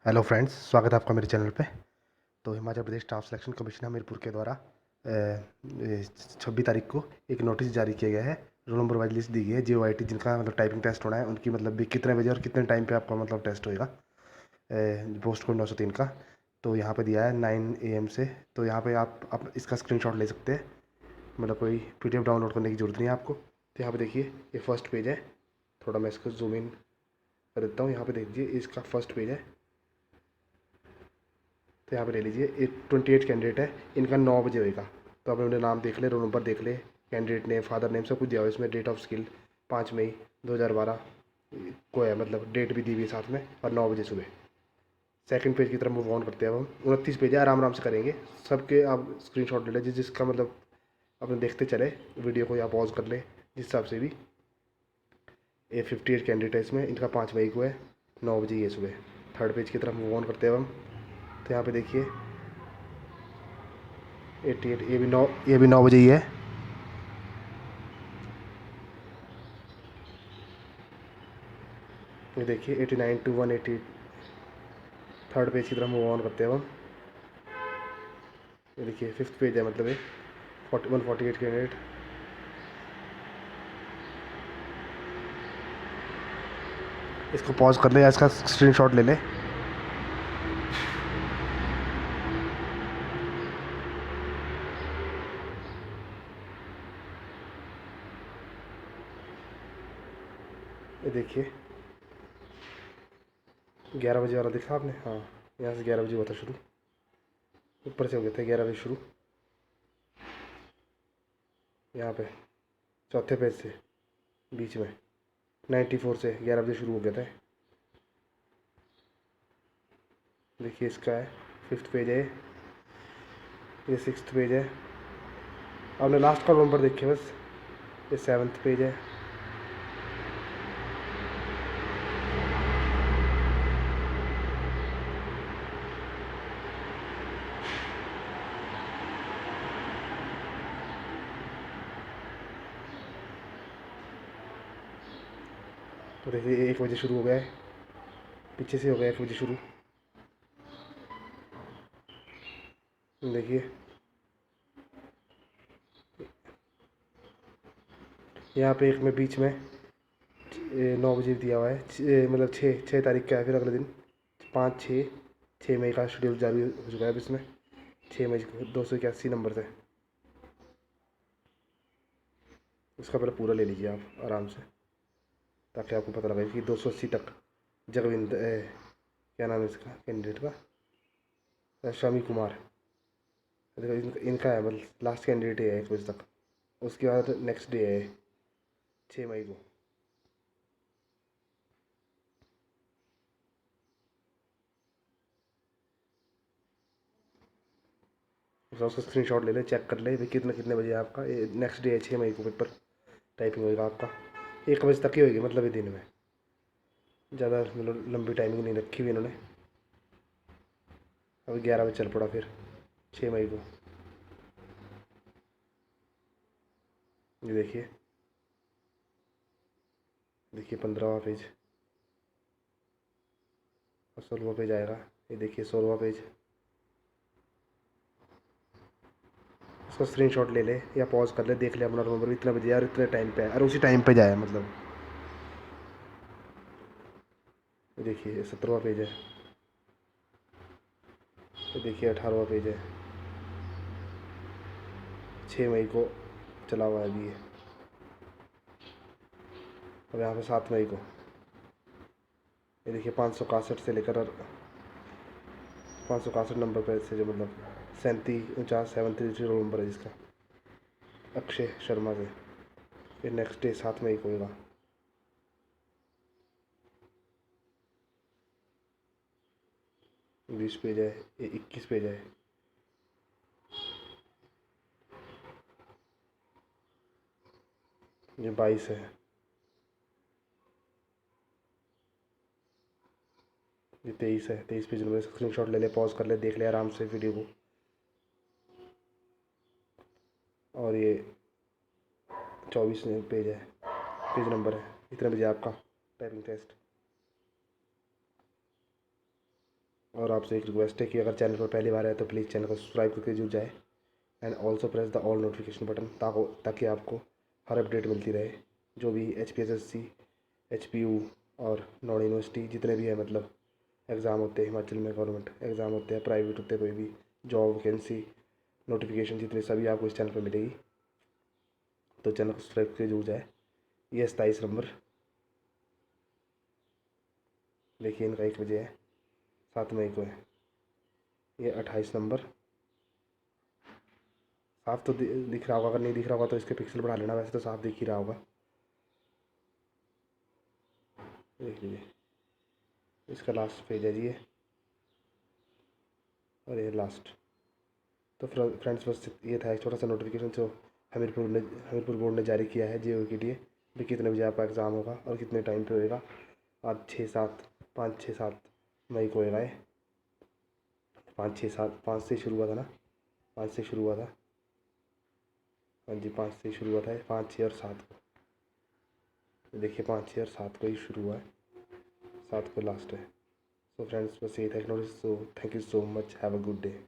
Hello friends, स्वागत है आपका मेरे चैनल पे। तो Himachal Pradesh staff selection commission Hamirpur के द्वारा 26 तारीख को एक नोटिस जारी किया गया है। रोल नंबर वाइज लिस्ट दी गई है। JOIT जिनका मतलब टाइपिंग टेस्ट होना है उनकी मतलब भी कितने बजे और कितने टाइम पे आपका मतलब टेस्ट होएगा। पोस्ट कोड 903 का। तो यहाँ पे दिया है 9 AM से। तो यहाँ पे आप इसका स्क्रीनशॉट ले सकते हैं। मतलब कोई PDF डाउनलोड करने की ज़रूरत नहीं है आपको। तो यहाँ पे देखिए, ये फर्स्ट पेज है। थोड़ा मैं इसको जूम इन कर देता हूँ। यहाँ पे देख लीजिए, इसका फर्स्ट पेज है। तो यहाँ पे ले लीजिए, 28 कैंडिडेट है। इनका 9 बजे होएगा। तो आपने उन्हें नाम देख ले, रोल नंबर देख ले, कैंडिडेट नेम, फादर नेम सब कुछ दिया हुआ है इसमें। डेट ऑफ स्किल 5 मई 2012 को है, मतलब डेट भी दी हुई है साथ में, और 9 बजे सुबह। सेकंड पेज की तरफ मूव ऑन करते हैं अब हम। 29 पेज है, आराम आराम से करेंगे। सबके आप स्क्रीनशॉट ले लें, जिसका मतलब अपने देखते चले वीडियो को, या पॉज कर ले जिस हिसाब से भी। ये 58 कैंडिडेट है इसमें। इनका 5 मई को है, 9 बजे ये सुबह। थर्ड पेज की तरफ मूव ऑन करते हैं हम। तो यहाँ पे देखिए 88, ये भी 9 बजे ही है। ये देखिए 89 to 180। थर्ड पेज की तरफ मूव ऑन करते हैं हम। ये देखिए फिफ्थ पेज है, मतलब ये 148 कैंडिडेट। इसको पॉज कर ले या इसका स्क्रीनशॉट ले ले। ये देखिए 11 बजे वाला दिखा आपने? हाँ, यहाँ से 11 बजे हुआ था शुरू। ऊपर से हो गया था 11 बजे शुरू। यहाँ पे चौथे पेज से बीच में 94 से 11 बजे शुरू हो गया था। देखिए इसका है फिफ्थ पेज है, ये सिक्स्थ पेज है। आपने लास्ट का नंबर देखिए बस। ये सेवन्थ पेज है। तो देखिए 1 बजे शुरू हो गया है, पीछे से हो गया 1 बजे शुरू। देखिए यहाँ पे एक में बीच में 9 बजे दिया हुआ है। मतलब 6 तारीख का है, फिर अगले दिन 5, 6 मई का शेड्यूल जारी हो चुका है अब इसमें। 6 मई को 281 नंबर से। इसका पहले पूरा ले लीजिए आप आराम से, ताकि आपको पता लगे कि 280 तक। जगविंद क्या नाम है इसका कैंडिडेट का? शमी कुमार। देखो इनका है, मतलब लास्ट कैंडिडेट है 1 बजे तक। उसके बाद नेक्स्ट डे है 6 मई को। उसका स्क्रीनशॉट ले ले, चेक कर ले भाई कितने कितने बजे है आपका। ये नेक्स्ट डे है 6 मई को पेपर टाइपिंग होएगा आपका। 1 बजे तक ही होगी, मतलब ये दिन में। ज़्यादा मतलब लंबी टाइमिंग नहीं रखी हुई इन्होंने। अभी 11 बजे चल पड़ा फिर 6 मई को। ये देखिए, देखिए 15वां पेज और 16वां पेज आएगा। ये देखिए 16वां पेज। इसका स्क्रीनशॉट ले ले या पॉज कर ले, देख ले अपना रोल नंबर इतना बजे और इतने टाइम पे है, और उसी टाइम पे जाए मतलब। ये देखिए 17वां पेज है। ये देखिए 18वां पेज है। 6 मई को चला हुआ है अभी ये। और यहाँ पे 7 मई को ये देखिए 561 से लेकर 561 नंबर पे से, जो मतलब 37 49 रोल नंबर है जिसका, अक्षय शर्मा से। फिर नेक्स्ट डे 7 मई को होगा। 20 पेज है। ये 21 पेज है। ये 22 है। ये 23 है। 23 पेज में स्क्रीनशॉट ले ले, पॉज कर ले, देख ले आराम से वीडियो को। और ये 24 पेज है, पेज नंबर है। इतने बजे आपका टाइपिंग टेस्ट। और आपसे एक रिक्वेस्ट है कि अगर चैनल पर पहली बार है तो प्लीज़ चैनल को सब्सक्राइब करके जुड़ जाए and also press the all notification button ताकि आपको हर अपडेट मिलती रहे। जो भी HPSSC, HPU और नॉन यूनिवर्सिटी जितने भी है मतलब एग्ज़ाम होते हैं हिमाचल में, गवर्नमेंट एग्ज़ाम होते हैं, प्राइवेट होते हैं, कोई भी जॉब वैकेंसी नोटिफिकेशन जितने सभी आपको इस चैनल पर मिलेगी। तो चैनल को सब्सक्राइब करके जुड़ जाए। ये 27 नंबर देखिए, इनका 1 बजे है, 7 मई को है। ये 28 नंबर साफ तो दिख रहा होगा, अगर नहीं दिख रहा होगा तो इसके पिक्सल बढ़ा लेना, वैसे तो साफ दिख ही रहा होगा। देख लीजिए, इसका लास्ट पेज है जी ये, और ये लास्ट। तो फ्रेंड्स बस ये था एक छोटा सा नोटिफिकेशन जो हमीरपुर बोर्ड ने जारी किया है JOE के लिए भी कितने बजे आपका एग्ज़ाम होगा और कितने टाइम पे होएगा। आज 5-6-7 मई को होएगा ये। 5-6-7, 5 से शुरू हुआ था ना, 5 से शुरू हुआ था। हाँ जी, 5 से शुरू हुआ था, 5, 6 और 7 को। देखिए 5, 6 और 7 को ही शुरू हुआ है, 7 को लास्ट है। सो फ्रेंड्स बस यही था एक notice. So thank you so much, have a good day.